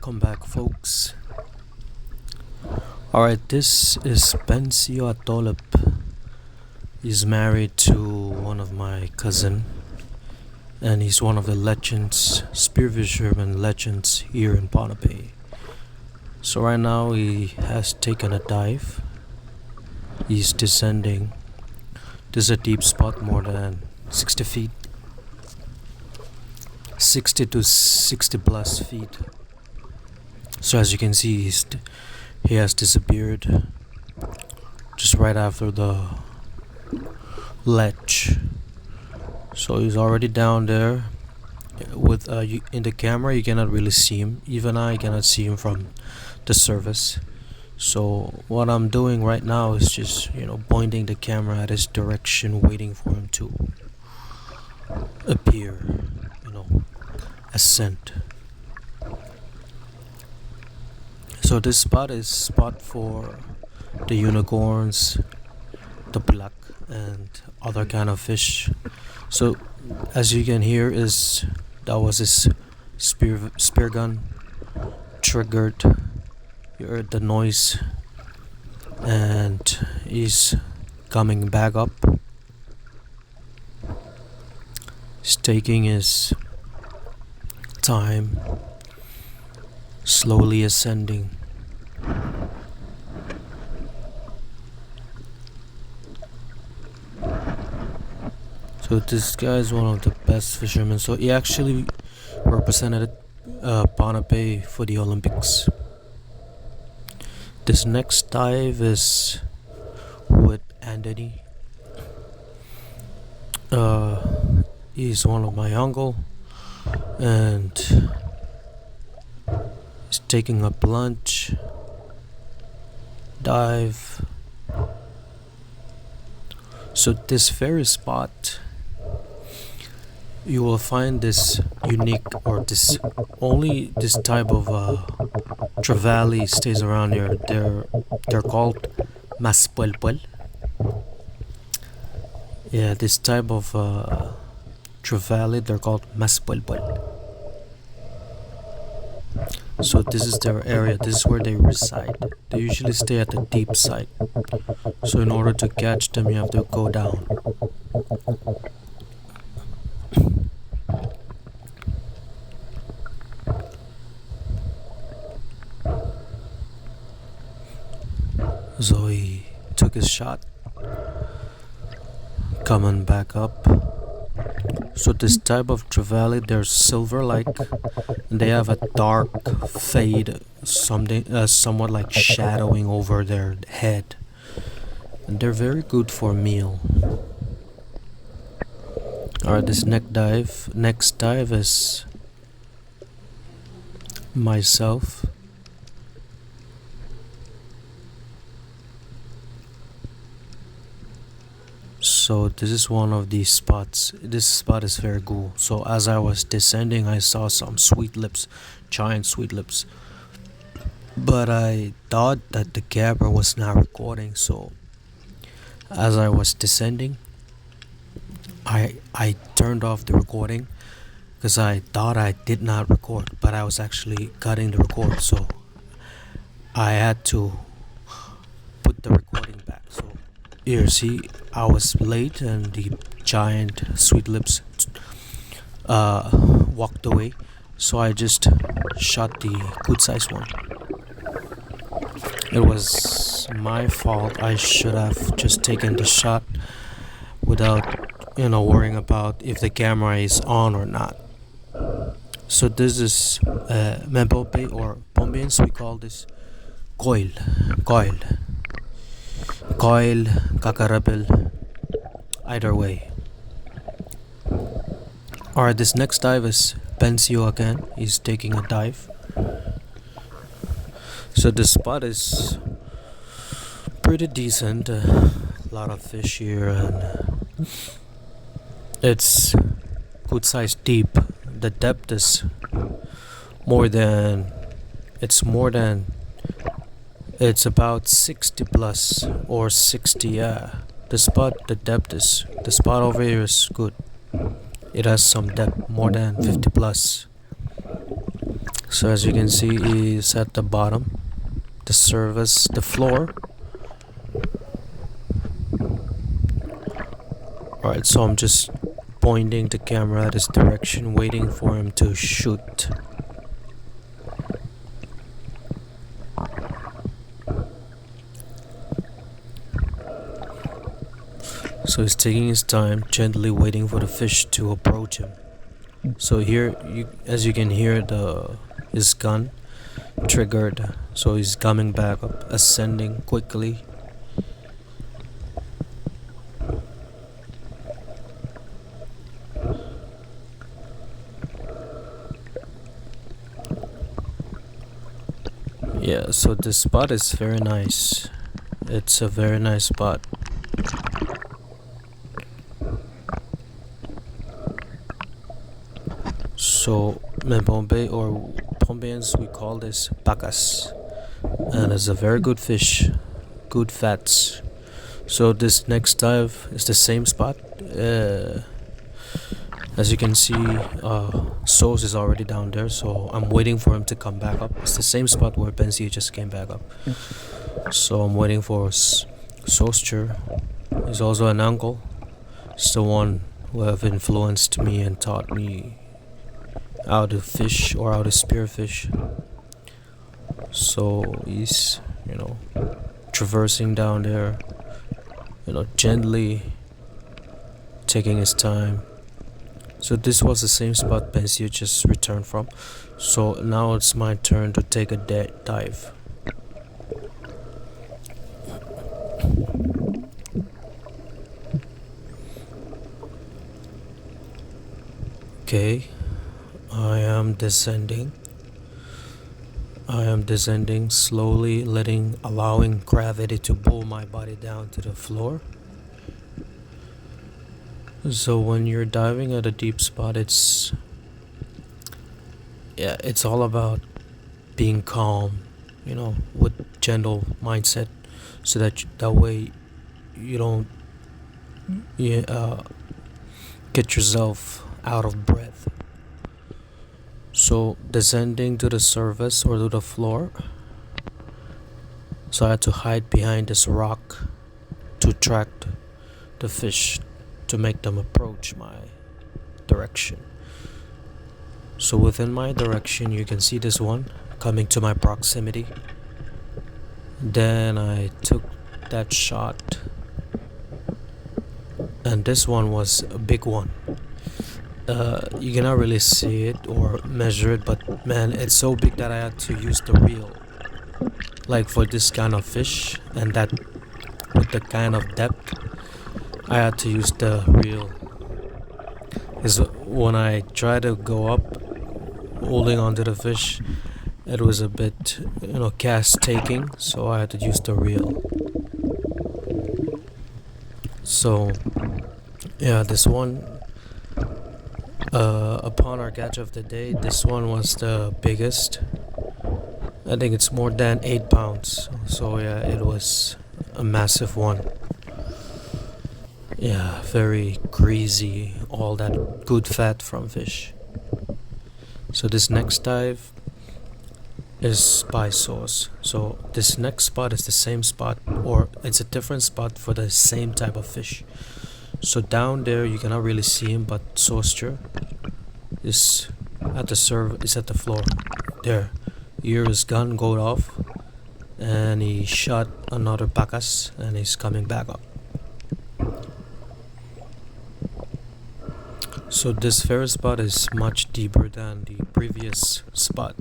Welcome back, folks. Alright, this is Bensio. He's married to one of my cousin, and he's one of the legends, spearfisherman legends here in Pohnpei. So right now he has taken a dive. He's descending. This is a deep spot, more than 60 feet. 60 to 60 plus feet. So as you can see, he has disappeared just right after the ledge. So he's already down there. With in the camera, you cannot really see him. Even I cannot see him from the surface. So what I'm doing right now is just pointing the camera at his direction, waiting for him to appear. Ascent. So this spot is spot for the unicorns, the Pwilak, and other kind of fish. So as you can hear, that was his spear gun triggered. You heard the noise, and he's coming back up. He's taking his time, slowly ascending. So this guy is one of the best fishermen. So he actually represented Pohnpei for the Olympics. This next dive is with Anthony. He's one of my uncle, and he's taking a plunge dive. So this very spot, you will find this unique, or this type of Trevally stays around here. They're called Maspwelpwel. Yeah, this type of Trevally, they're called Maspwelpwel. So this is their area. This is where they reside. They usually stay at the deep side. So in order to catch them, you have to go down. So he took his shot, coming back up. So this type of Trevally, they're silver-like, and they have a dark fade, somewhat like shadowing over their head, and they're very good for meal. Alright, this next dive is myself. So this is one of these spots. This spot is very cool. So as I was descending, I saw some sweet lips, giant sweet lips. But I thought that the camera was not recording. So as I was descending, I turned off the recording because I thought I did not record, but I was actually cutting the record. So I had to put the recording back. So here, see, I was late, and the giant sweet lips walked away. So I just shot the good size one. It was my fault. I should have just taken the shot without worrying about if the camera is on or not. So this is Pohnpei, or Pohnpeians, we call this Koil, Kakarabil, either way. Alright, this next dive is Bensio again. He's taking a dive. So the spot is pretty decent. A lot of fish here, and it's good size deep. The depth is it's about 60 plus, or 60. Yeah, the spot over here is good. It has some depth, more than 50 plus. So as you can see, is at the bottom, the surface, the floor. Alright, so I'm just pointing the camera at his direction, waiting for him to shoot. So he's taking his time, gently waiting for the fish to approach him. So here, as you can hear, his gun triggered. So he's coming back up, ascending quickly. Yeah, so this spot is very nice. It's a very nice spot. So in Pohnpei or Pohnpeians, we call this Pakas, and it's a very good fish, good fats. So this next dive is the same spot. As you can see, Sohster is already down there, so I'm waiting for him to come back up. It's the same spot where Bensio just came back up. So I'm waiting for Sohster. He's also an uncle. He's the one who have influenced me and taught me how to fish or how to spearfish. So he's, traversing down there, gently taking his time. So this was the same spot Bensio just returned from. So now it's my turn to take a dive. Okay, I am descending. I am descending slowly, allowing gravity to pull my body down to the floor. So when you're diving at a deep spot, it's all about being calm, with gentle mindset, so that way you don't get yourself out of breath. So descending to the surface or to the floor, so I had to hide behind this rock to attract the fish, to make them approach my direction. So within my direction, you can see this one coming to my proximity. Then I took that shot, and this one was a big one. You cannot really see it or measure it, but man, it's so big that I had to use the reel. Like for this kind of fish, and that with the kind of depth, I had to use the reel. Is when I tried to go up, holding onto the fish, it was a bit, cast taking, so I had to use the reel. So, yeah, this one, upon our catch of the day, this one was the biggest. I think it's more than 8 pounds. So yeah, it was a massive one. Yeah, very greasy, all that good fat from fish. So this next dive is by sauce. So this next spot is the same spot, or it's a different spot for the same type of fish. So down there you cannot really see him, but Sohster is at the floor. There, here his gun go off, and he shot another Pakas, and he's coming back up. So this ferret spot is much deeper than the previous spot.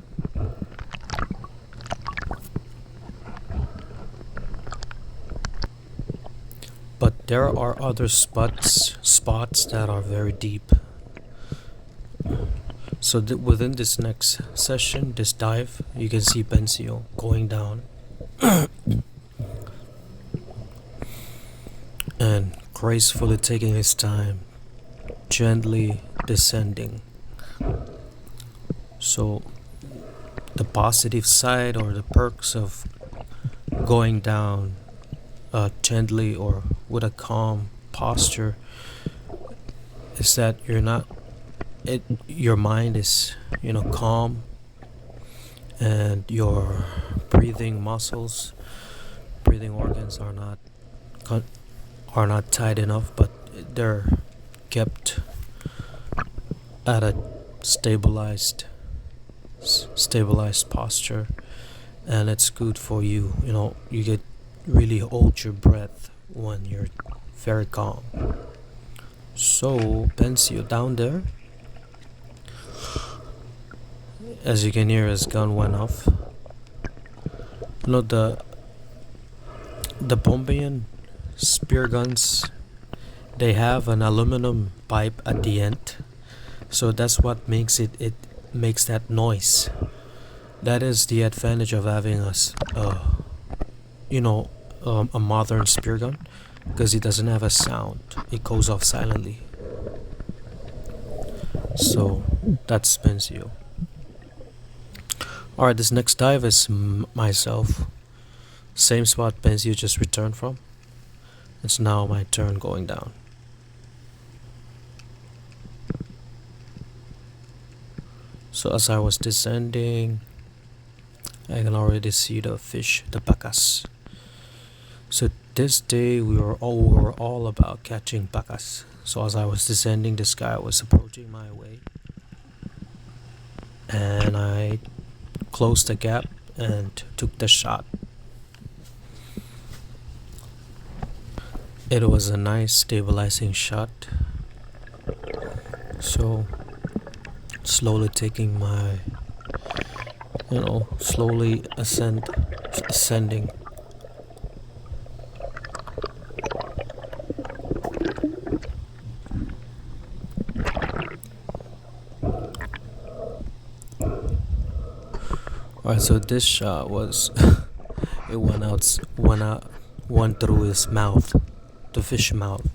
But there are other spots that are very deep. So within this next session, this dive, you can see Bensio going down and gracefully taking his time, gently descending. So the positive side or the perks of going down gently or with a calm posture is that your mind is calm, and your breathing muscles, breathing organs are not tight enough, but they're kept at a stabilized stabilized posture, and it's good for you. You know, you get really hold your breath when you're very calm. So Bensio down there, as you can hear, his gun went off. You know, the Pohnpeian spear guns, they have an aluminum pipe at the end, so that's what it makes that noise. That is the advantage of having you know, a modern spear gun, because it doesn't have a sound. It goes off silently. So that's Bensio. Alright, this next dive is myself. Same spot Bensio just returned from. It's now my turn going down. So as I was descending, I can already see the fish, the pakas. So this day we were all about catching pakas. So as I was descending, this guy was approaching my way, and I closed the gap and took the shot. It was a nice stabilizing shot. So slowly taking my, slowly ascending. Alright, so this shot was it went through his mouth, the fish mouth.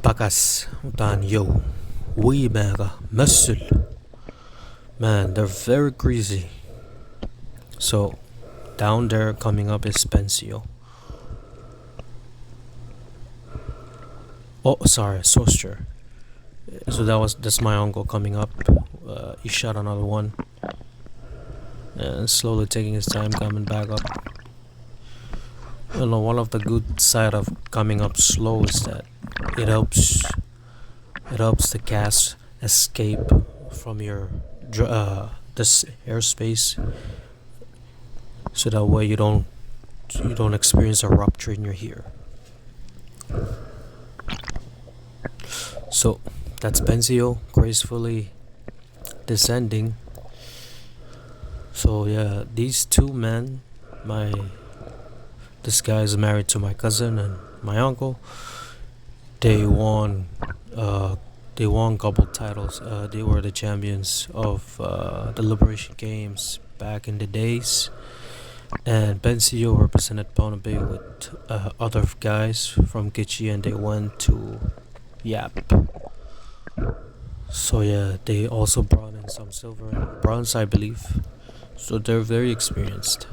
Pakas utan yo, we mega muscle. Man, they're very greasy. So down there coming up is Bensio. Oh, sorry, Sohster. So that's my uncle coming up. He shot another one, and slowly taking his time coming back up. You know, one of the good side of coming up slow is that it helps the gas escape from your this airspace, so that way you don't experience a rupture in your ear. So that's Bensio gracefully descending. So yeah, these two men, this guy is married to my cousin and my uncle. They won couple titles. They were the champions of the Liberation Games back in the days. And Bensio represented Pohnpei with other guys from Kichi, and they went to Yap. So yeah, they also brought in some silver and bronze, I believe. So they're very experienced.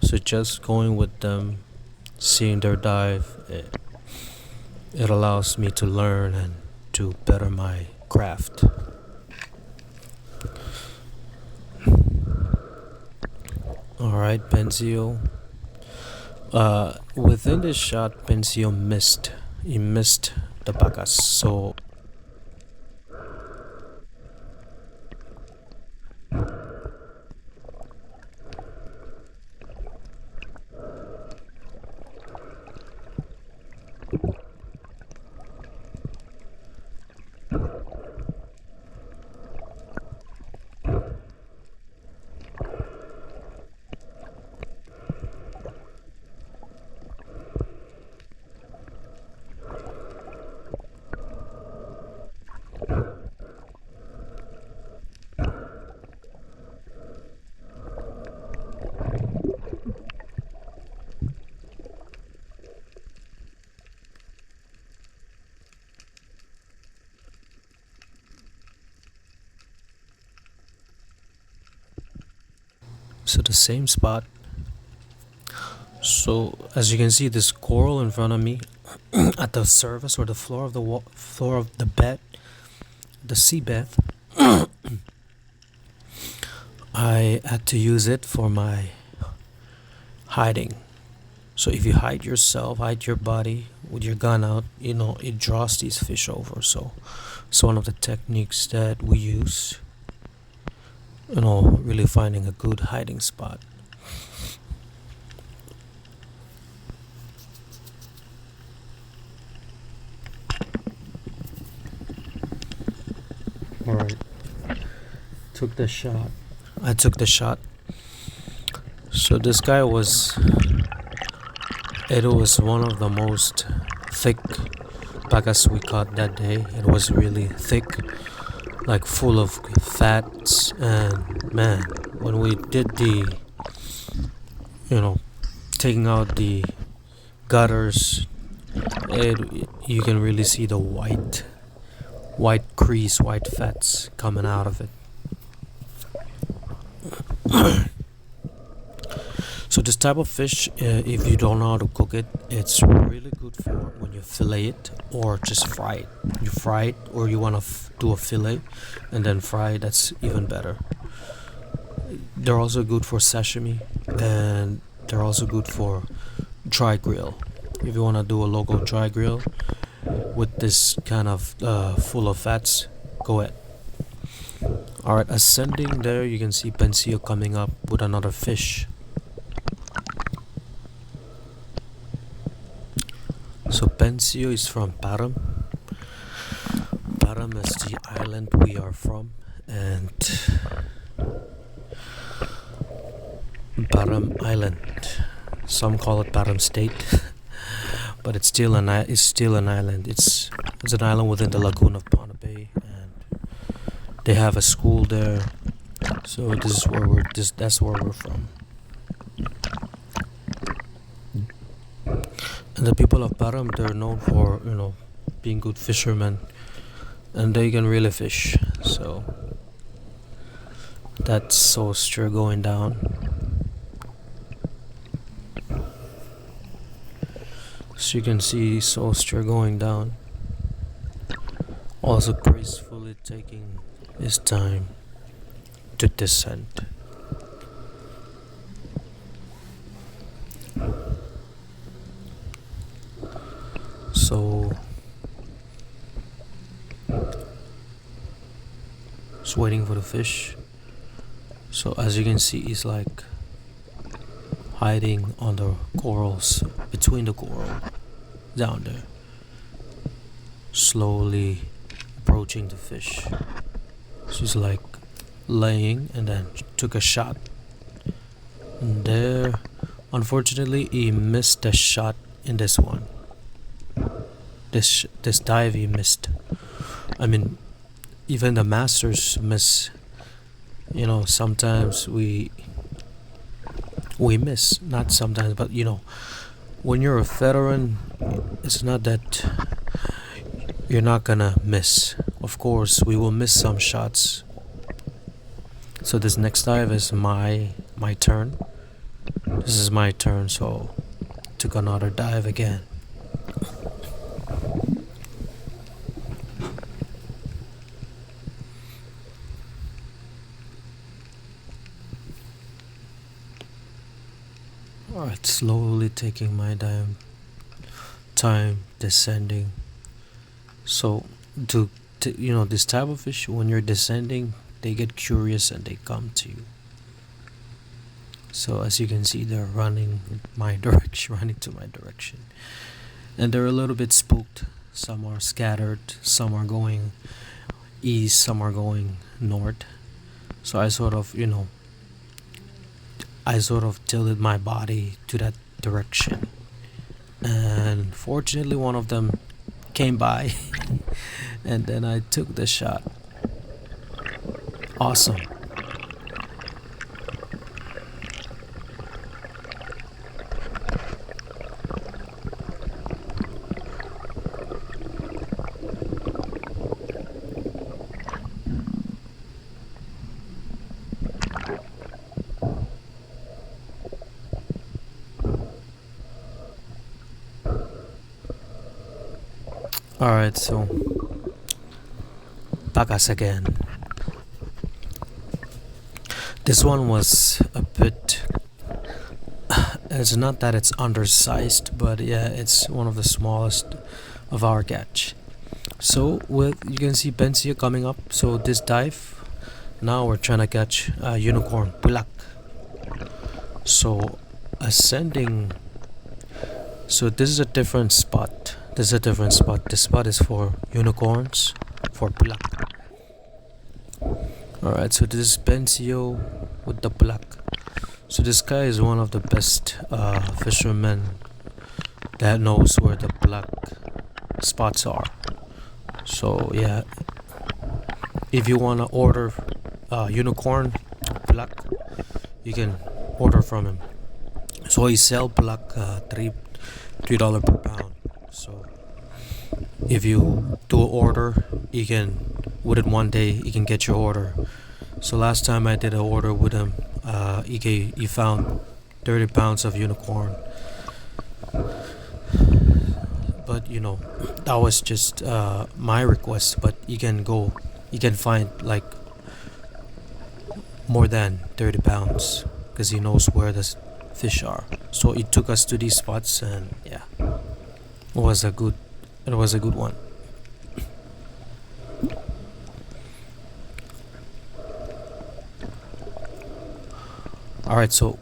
So just going with them, seeing their dive, it allows me to learn and to better my craft. Alright, Bensio. Within this shot, Bensio missed. He missed the pakas. So the same spot. So as you can see, this coral in front of me, at the surface or the floor of the bed, the seabed. I had to use it for my hiding. So if you hide yourself, hide your body with your gun out, it draws these fish over. So it's one of the techniques that we use, really finding a good hiding spot. Alright, took the shot. I took the shot. So this guy it was one of the most thick pakas we caught that day. It was really thick, like full of fats. And man, when we did taking out the gutters, you can really see the white crease, white fats coming out of it. So this type of fish, if you don't know how to cook it, it's really good for when you fillet it or just fry it. You fry it, or you want to do a fillet and then fry it, that's even better. They're also good for sashimi, and they're also good for dry grill. If you want to do a local dry grill with this kind of full of fats, go ahead. Alright, ascending there, you can see Bensio coming up with another fish. So Bensio is from Parem. Parem is the island we are from, and Parem Island. Some call it Parem State, but it's still an island. It's an island within the lagoon of Pohnpei, and they have a school there. So that's where we're from. And the people of Parem, they're known for being good fishermen, and they can really fish. So that's Sohster going down. So you can see Sohster going down, also gracefully taking his time to descend. So just waiting for the fish. So as you can see, he's like hiding on the corals, between the coral down there, slowly approaching the fish. She's like laying, and then took a shot, and there, unfortunately, he missed the shot in this one. This dive he missed. I mean, even the masters miss. Sometimes we miss. Not sometimes, but when you're a veteran, it's not that you're not gonna miss. Of course, we will miss some shots. So this next dive is my turn. This is my turn, so took another dive again. Alright, slowly taking my time descending. So this type of fish, when you're descending, they get curious and they come to you. So as you can see, they're running to my direction, and they're a little bit spooked. Some are scattered, some are going east, some are going north. So I sort of tilted my body to that direction, and fortunately one of them came by and then I took the shot. Awesome. Alright, so Pakas again. This one was a bit. It's not that it's undersized, but yeah, it's one of the smallest of our catch. So with you can see Bensio coming up. So this dive, now we're trying to catch unicorn Pwilak. So ascending. So this is a different spot. This is a different spot. This spot is for unicorns, for Pwilak. Alright, so this is Bensio with the Pwilak. So this guy is one of the best fishermen that knows where the Pwilak spots are. So yeah, if you wanna order unicorn Pwilak, you can order from him. So he sell Pwilak $3 per pound. So if you do an order, you can within one day you can get your order. So last time I did an order with him, he found 30 pounds of unicorn. But you know, that was just my request. But you can find like more than 30 pounds because he knows where the fish are. So he took us to these spots, and yeah, it was a good one. All right, so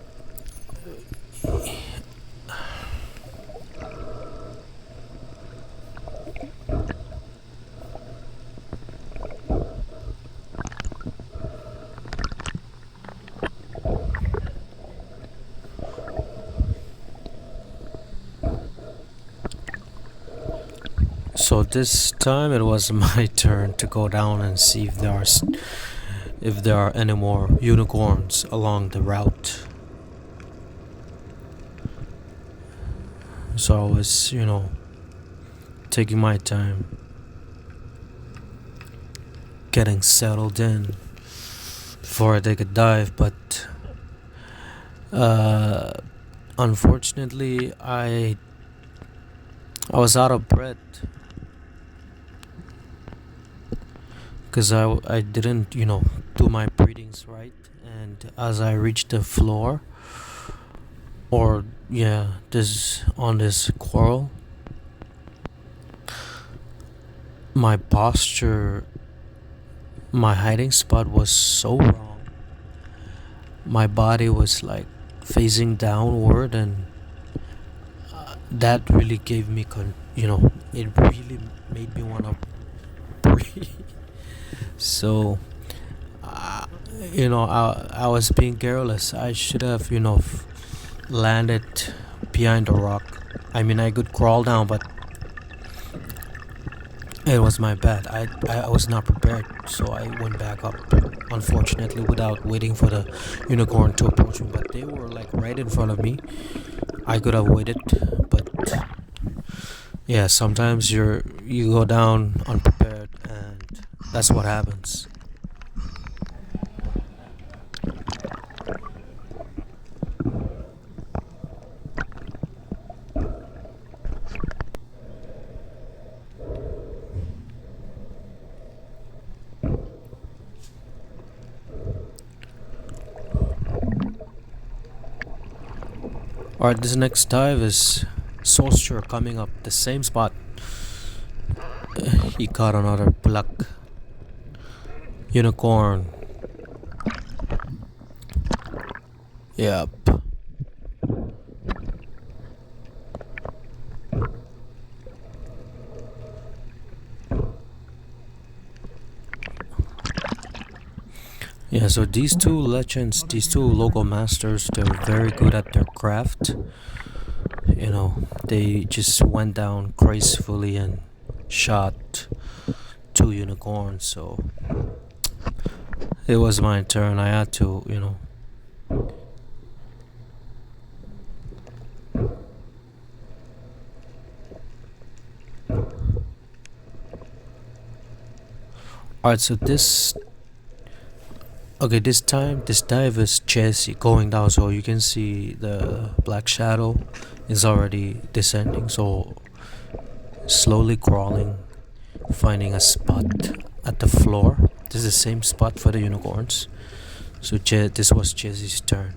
this time it was my turn to go down and see if there are any more unicorns along the route. So I was, taking my time, getting settled in before I take a dive. But unfortunately, I was out of breath because I didn't, do my breathings right. And as I reached the floor, or this coral, my posture, my hiding spot was so wrong. My body was like facing downward, and that really gave me it really made me want to breathe. So I was being careless. I should have landed behind a rock. I mean, I could crawl down, but it was my bad. I was not prepared, so I went back up, unfortunately, without waiting for the unicorn to approach me. But they were like right in front of me. I could have waited, but yeah, sometimes you go down unprepared, and that's what happens. Alright, this next dive is Sohster coming up the same spot. He caught another Pwilak unicorn. Yep. Yeah, so these two legends, these two local masters, they're very good at their craft. They just went down gracefully and shot 2 unicorns. So it was my turn. I had to, Alright, so this time this dive is chasey going down, so you can see the black shadow is already descending. So slowly crawling, finding a spot at the floor. This is the same spot for the unicorns. So this was Jesse's turn.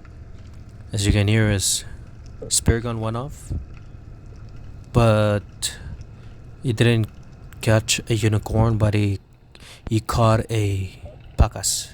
As you can hear, his spear gun went off, but he didn't catch a unicorn, but he caught a pakas.